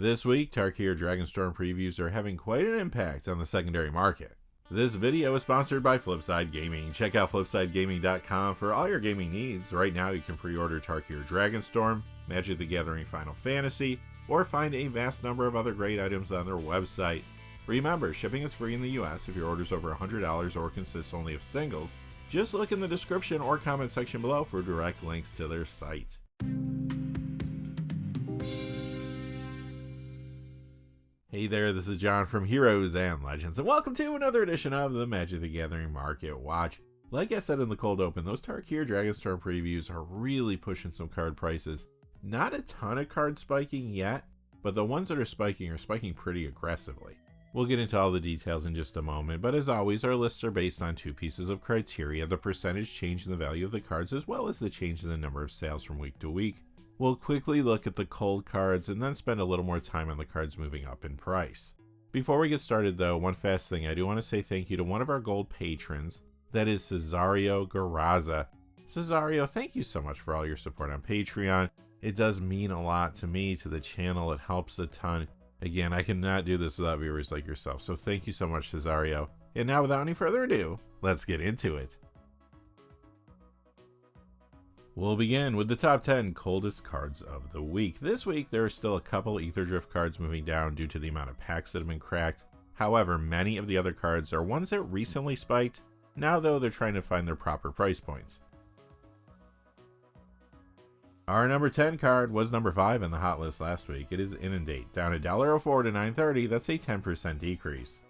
This week, Tarkir Dragonstorm previews are having quite an impact on the secondary market. This video is sponsored by Flipside Gaming. Check out flipsidegaming.com for all your gaming needs. Right now you can pre-order Tarkir Dragonstorm, Magic the Gathering Final Fantasy, or find a vast number of other great items on their website. Remember, shipping is free in the US if your order's over $100 or consists only of singles. Just look in the description or comment section below for direct links to their site. Hey there, this is John from Heroes and Legends, and welcome to another edition of the Magic the Gathering Market Watch. Like I said in the cold open, those Tarkir Dragonstorm previews are really pushing some card prices. Not a ton of cards spiking yet, but the ones that are spiking pretty aggressively. We'll get into all the details in just a moment, but as always, our lists are based on two pieces of criteria: the percentage change in the value of the cards, as well as the change in the number of sales from week to week. We'll quickly look at the cold cards and then spend a little more time on the cards moving up in price. Before we get started though, one fast thing, I do want to say thank you to one of our gold patrons, that is Cesareo Garasa. Cesareo, thank you so much for all your support on Patreon. It does mean a lot to me, to the channel, it helps a ton. Again, I cannot do this without viewers like yourself, so thank you so much, Cesareo. And now without any further ado, let's get into it. We'll begin with the top 10 coldest cards of the week. This week, there are still a couple Aetherdrift cards moving down due to the amount of packs that have been cracked. However, many of the other cards are ones that recently spiked. Now though, they're trying to find their proper price points. Our number 10 card was number 5 in the hot list last week. It is Inundate, down $1.04 to $9.30. That's a 10% decrease.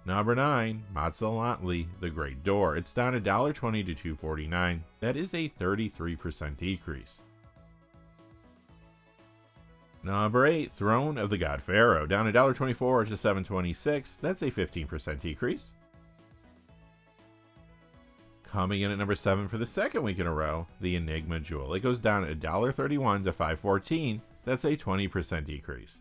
Number 9, Motzalotli, the Great Door. It's down $1.20 to $2.49. That is a 33% decrease. Number 8, Throne of the God Pharaoh, down $1.24 to $7.26. That's a 15% decrease. Coming in at number 7 for the second week in a row, the Enigma Jewel. It goes down $1.31 to $5.14. That's a 20% decrease.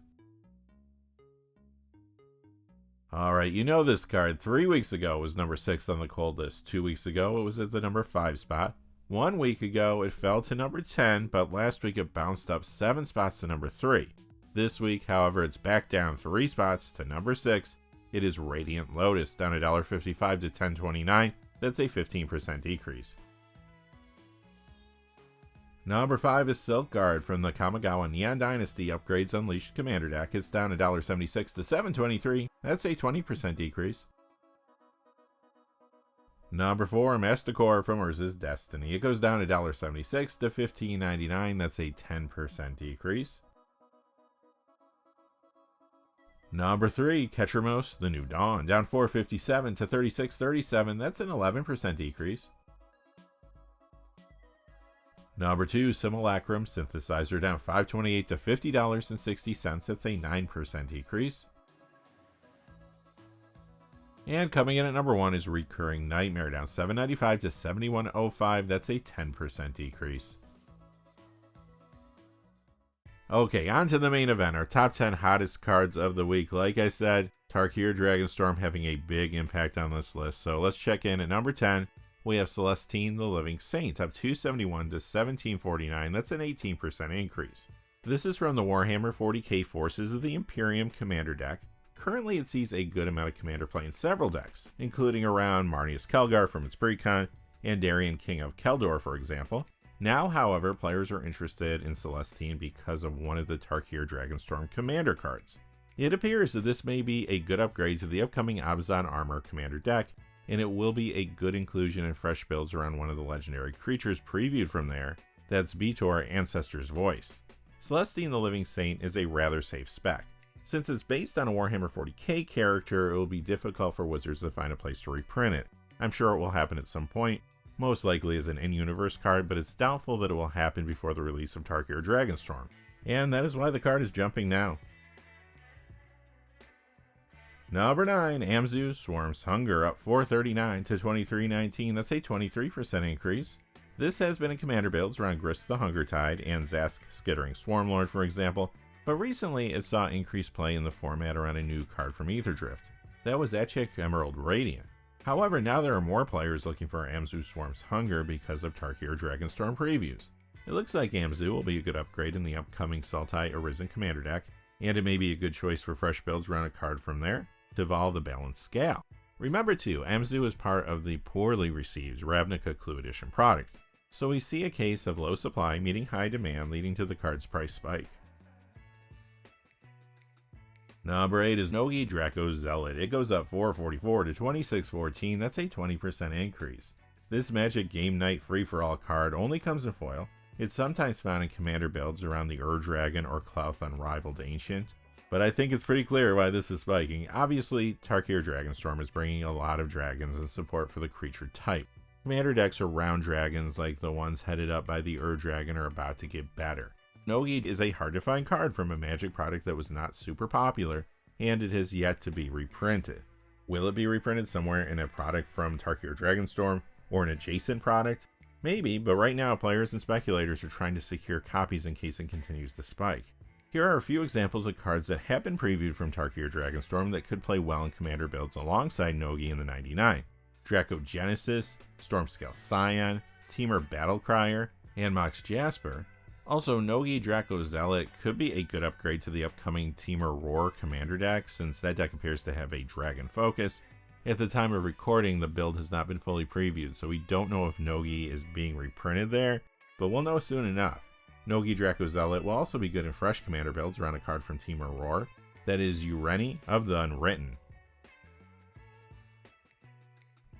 Alright, you know this card. 3 weeks ago it was number 6 on the cold list. 2 weeks ago it was at the number 5 spot. 1 week ago it fell to number 10, but last week it bounced up 7 spots to number 3. This week, however, it's back down 3 spots to number 6. It is Radiant Lotus, down $1.55 to $10.29. That's a 15% decrease. Number 5 is Silk Guard from the Kamigawa Neon Dynasty Upgrades Unleashed Commander deck. It's down $1.76 to $7.23. That's a 20% decrease. Number 4, Masticore from Urza's Destiny. It goes down $1.76 to $15.99. That's a 10% decrease. Number 3, Ketramos, the New Dawn, down $4.57 to $36.37. That's an 11% decrease. Number 2, Simulacrum Synthesizer, down $5.28 to $50.60. That's a 9% decrease. And coming in at number 1 is Recurring Nightmare, down $7.95 to $71.05. That's a 10% decrease. Okay, on to the main event, our top 10 hottest cards of the week. Like I said, Tarkir Dragonstorm having a big impact on this list. So let's check in at number 10. We have Celestine the Living Saint, up $2.71 to $17.49. That's an 18% increase. This is from the Warhammer 40k Forces of the Imperium Commander deck. Currently it sees a good amount of Commander play in several decks, including around Marneus Kelgar from its precon, and Darien King of Keldor, for example. Now, however, players are interested in Celestine because of one of the Tarkir Dragonstorm Commander cards. It appears that this may be a good upgrade to the upcoming Abzan Armor Commander deck, and it will be a good inclusion in fresh builds around one of the legendary creatures previewed from there. That's Beator, Ancestor's Voice. Celestine the Living Saint is a rather safe spec. Since it's based on a Warhammer 40k character, it will be difficult for Wizards to find a place to reprint it. I'm sure it will happen at some point, most likely as an in-universe card, but it's doubtful that it will happen before the release of Tarkir Dragonstorm. And that is why the card is jumping now. Number 9, Amzu Swarm's Hunger, up $4.39 to $23.19. That's a 23% increase. This has been in Commander builds around Grist the Hunger Tide and Zask Skittering Swarmlord, for example, but recently it saw increased play in the format around a new card from Aetherdrift. That was Etchik Emerald Radiant. However, now there are more players looking for Amzu Swarm's Hunger because of Tarkir Dragonstorm previews. It looks like Amzu will be a good upgrade in the upcoming Sultai Arisen Commander deck, and it may be a good choice for fresh builds around a card from there to evolve the balanced scale. Remember too, Amzu is part of the poorly received Ravnica Clue Edition product, so we see a case of low supply meeting high demand leading to the card's price spike. Number 8 is Nogi Draco-Zealot. It goes up 444 to 2614, that's a 20% increase. This Magic Game Night free-for-all card only comes in foil. It's sometimes found in commander builds around the Dragon or Clouth Unrivaled Ancient, but I think it's pretty clear why this is spiking. Obviously, Tarkir Dragonstorm is bringing a lot of dragons and support for the creature type. Commander decks around dragons like the ones headed up by the Dragon are about to get better. Nogi is a hard to find card from a Magic product that was not super popular, and it has yet to be reprinted. Will it be reprinted somewhere in a product from Tarkir Dragonstorm or an adjacent product? Maybe, but right now players and speculators are trying to secure copies in case it continues to spike. Here are a few examples of cards that have been previewed from Tarkir Dragonstorm that could play well in commander builds alongside Nogi in the 99. Draco-Genesis, Stormscale Scion, Temur Battlecrier, and Mox Jasper. Also, Nogi Draco-Zealot could be a good upgrade to the upcoming Temur Roar commander deck, since that deck appears to have a dragon focus. At the time of recording, the build has not been fully previewed, so we don't know if Nogi is being reprinted there, but we'll know soon enough. Nogi Draco-Zealot will also be good in fresh commander builds around a card from Temur Roar, that is Ureni of the Unwritten.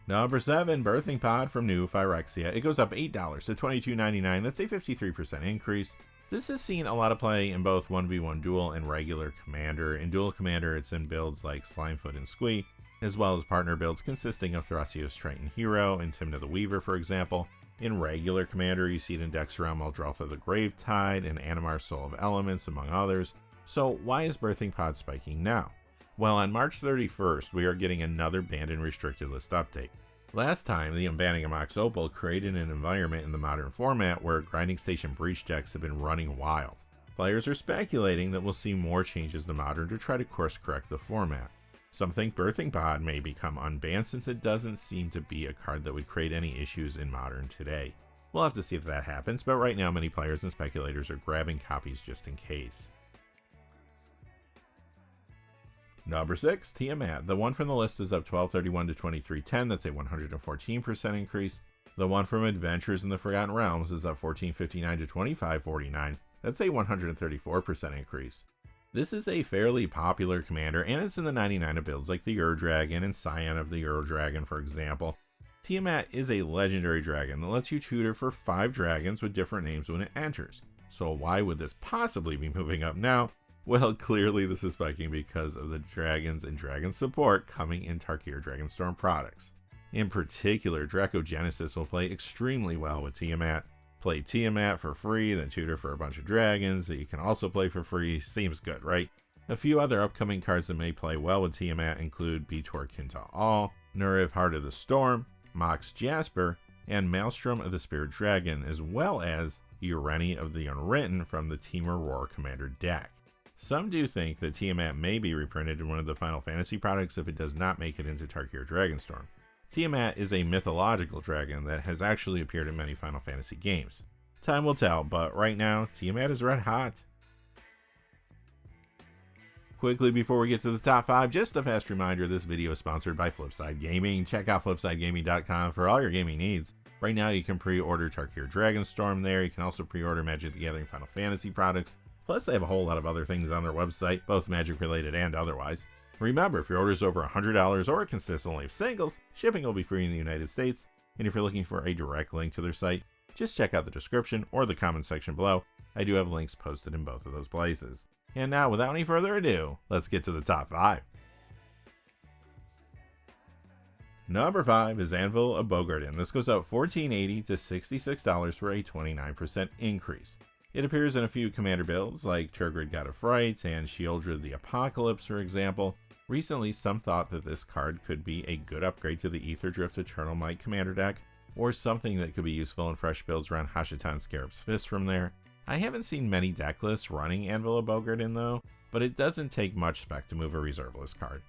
Number 7, Birthing Pod from New Phyrexia. It goes up $8 to $22.99, that's a 53% increase. This has seen a lot of play in both 1v1 duel and regular commander. In duel commander, it's in builds like Slimefoot and Squee, as well as partner builds consisting of Thrasios Triton Hero and Timna the Weaver, for example. In regular commander, you see it in decks around Muldrotha the Gravetide and Animar Soul of Elements, among others. So why is Birthing Pod spiking now? Well, on March 31st, we are getting another banned and restricted list update. Last time, the unbanning of Mox Opal created an environment in the modern format where Grinding Station Breach decks have been running wild. Players are speculating that we'll see more changes to Modern to try to course correct the format. Some think Birthing Pod may become unbanned since it doesn't seem to be a card that would create any issues in Modern today. We'll have to see if that happens, but right now many players and speculators are grabbing copies just in case. Number 6, Tiamat. The one from the list is up 1231 to 2310, that's a 114% increase. The one from Adventures in the Forgotten Realms is up 1459 to 2549, that's a 134% increase. This is a fairly popular commander, and it's in the 99 of builds like the Dragon and Scion of the Dragon, for example. Tiamat is a legendary dragon that lets you tutor for 5 dragons with different names when it enters. So why would this possibly be moving up now? Well, clearly this is spiking because of the dragons and dragon support coming in Tarkir Dragonstorm products. In particular, Draco-Genesis will play extremely well with Tiamat. Play Tiamat for free, then tutor for a bunch of dragons that you can also play for free. Seems good, right? A few other upcoming cards that may play well with Tiamat include Betor Kinta All, Nuriv Heart of the Storm, Mox Jasper, and Maelstrom of the Spirit Dragon, as well as Ureni of the Unwritten from the Temur Roar commander deck. Some do think that Tiamat may be reprinted in one of the Final Fantasy products if it does not make it into Tarkir Dragonstorm. Tiamat is a mythological dragon that has actually appeared in many Final Fantasy games. Time will tell, but right now, Tiamat is red hot. Quickly before we get to the top 5, just a fast reminder, this video is sponsored by Flipside Gaming. Check out flipsidegaming.com for all your gaming needs. Right now you can pre-order Tarkir Dragonstorm there. You can also pre-order Magic the Gathering Final Fantasy products. Plus, they have a whole lot of other things on their website, both Magic related and otherwise. Remember, if your order is over $100 or consists only of singles, shipping will be free in the United States. And if you're looking for a direct link to their site, just check out the description or the comment section below. I do have links posted in both of those places. And now, without any further ado, let's get to the top 5. Number 5 is Anvil of Bogarden. This goes up $14.80 to $66 for a 29% increase. It appears in a few commander builds like Tergrid God of Wright and Sheoldred the Apocalypse, for example. Recently, some thought that this card could be a good upgrade to the Aetherdrift Eternal Might commander deck, or something that could be useful in fresh builds around Hashatan Scarab's Fist from there. I haven't seen many deck lists running Anvil of Bogarden though, but it doesn't take much spec to move a reserve list card.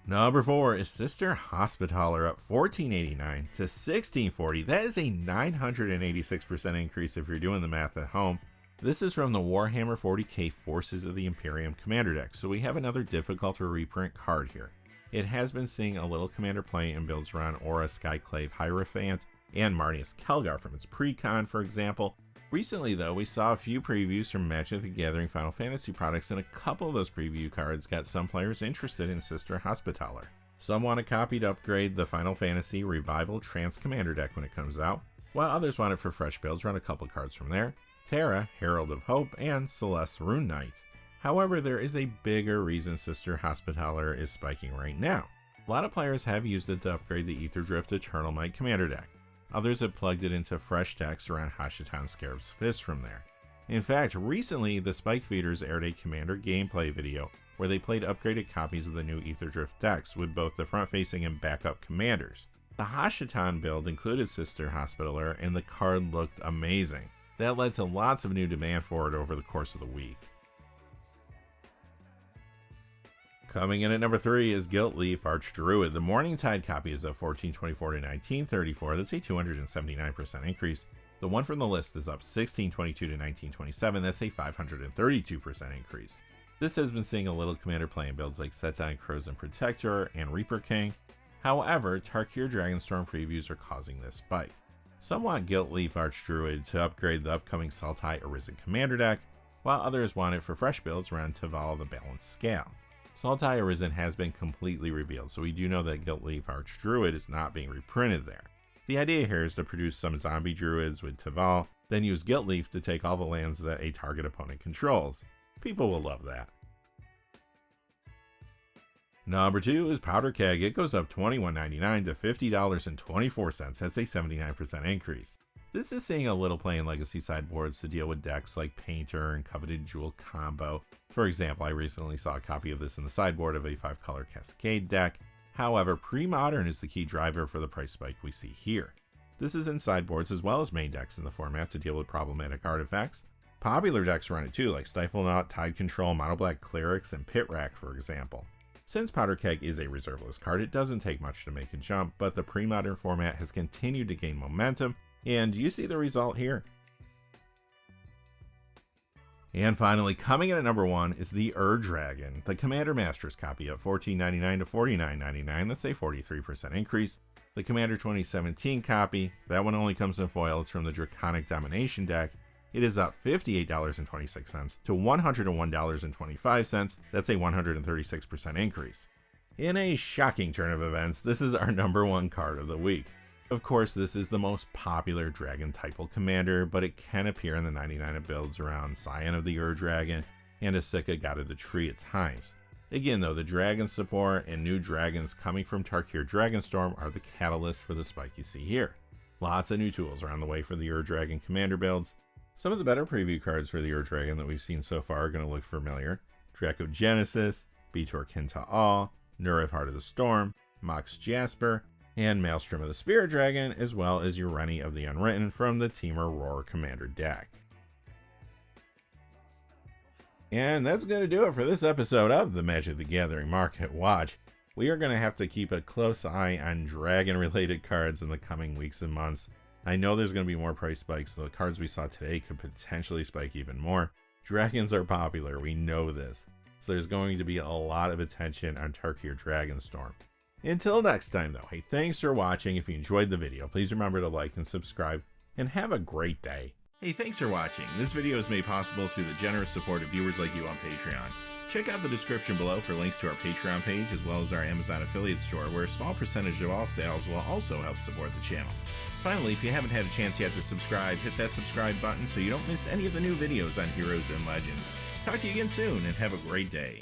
Number 4 is Sister Hospitaller up 1489 to 1640. That is a 986% increase if you're doing the math at home. This is from the Warhammer 40k Forces of the Imperium Commander deck, so we have another difficult to reprint card here. It has been seeing a little commander play in builds around Aura Skyclave Hierophant and Marneus Kelgar from its pre-con, for example. Recently though, we saw a few previews from Magic the Gathering Final Fantasy products, and a couple of those preview cards got some players interested in Sister Hospitaller. Some want a copy to upgrade the Final Fantasy Revival Trance Commander deck when it comes out, while others want it for fresh builds. Run a couple cards from there: Terra, Herald of Hope, and Celeste Rune Knight. However, there is a bigger reason Sister Hospitaller is spiking right now. A lot of players have used it to upgrade the Aetherdrift Eternal Might Commander deck. Others have plugged it into fresh decks around Hashatan Scarab's Fist from there. In fact, recently the Spike Feeders aired a Commander gameplay video where they played upgraded copies of the new Aetherdrift decks with both the front-facing and backup commanders. The Hashatan build included Sister Hospitaller, and the card looked amazing. That led to lots of new demand for it over the course of the week. Coming in at number 3 is Gilt-Leaf Archdruid. The Morningtide copy is up 1424 to 1934. That's a 279% increase. The one from the list is up 1622 to 1927. That's a 532% increase. This has been seeing a little commander play in builds like Setai Crozen Protector and Reaper King. However, Tarkir Dragonstorm previews are causing this spike. Some want Gilt-Leaf Archdruid to upgrade the upcoming Sultai Arisen Commander deck, while others want it for fresh builds around Tivala the Balanced Scale. Sultai Arisen has been completely revealed, so we do know that Gilt-Leaf Archdruid is not being reprinted there. The idea here is to produce some zombie druids with Tival, then use Gilt-Leaf to take all the lands that a target opponent controls. People will love that. Number 2 is Powder Keg. It goes up $21.99 to $50.24. That's a 79% increase. This is seeing a little play in legacy sideboards to deal with decks like Painter and Coveted Jewel Combo. For example, I recently saw a copy of this in the sideboard of a 5-color Cascade deck. However, pre-modern is the key driver for the price spike we see here. This is in sideboards as well as main decks in the format to deal with problematic artifacts. Popular decks run it too, like Stiflenaught, Tide Control, Mono Black Clerics, and Pit Rack, for example. Since Powder Keg is a reserve list card, it doesn't take much to make a jump, but the pre-modern format has continued to gain momentum, and you see the result here. And finally, coming in at number 1 is the Dragon, the Commander Masters copy of $14.99 to $49.99. That's a 43% increase. The Commander 2017 copy, that one only comes in foil. It's from the Draconic Domination deck. It is up $58.26 to $101.25. That's a 136% increase. In a shocking turn of events, this is our number 1 card of the week. Of course, this is the most popular Dragon typal commander, but it can appear in the 99 of builds around Scion of the Dragon and Asika God of the Tree at times. Again though, the Dragon support and new dragons coming from Tarkir Dragonstorm are the catalyst for the spike you see here. Lots of new tools are on the way for the Dragon commander builds. Some of the better preview cards for the Dragon that we've seen so far are going to look familiar: Draco-Genesis, Beator Kintaal, Nurav Heart of the Storm, Mox Jasper, and Maelstrom of the Spirit Dragon, as well as Ureni of the Unwritten from the Temur Roar Commander deck. And that's going to do it for this episode of the Magic the Gathering Market Watch. We are going to have to keep a close eye on dragon-related cards in the coming weeks and months. I know there's going to be more price spikes, so the cards we saw today could potentially spike even more. Dragons are popular, we know this, so there's going to be a lot of attention on Tarkir Dragonstorm. Until next time though, hey, thanks for watching. If you enjoyed the video, please remember to like and subscribe, and have a great day. Hey, thanks for watching. This video is made possible through the generous support of viewers like you on Patreon. Check out the description below for links to our Patreon page as well as our Amazon affiliate store, where a small percentage of all sales will also help support the channel. Finally, if you haven't had a chance yet to subscribe, hit that subscribe button so you don't miss any of the new videos on Heroes and Legends. Talk to you again soon, and have a great day.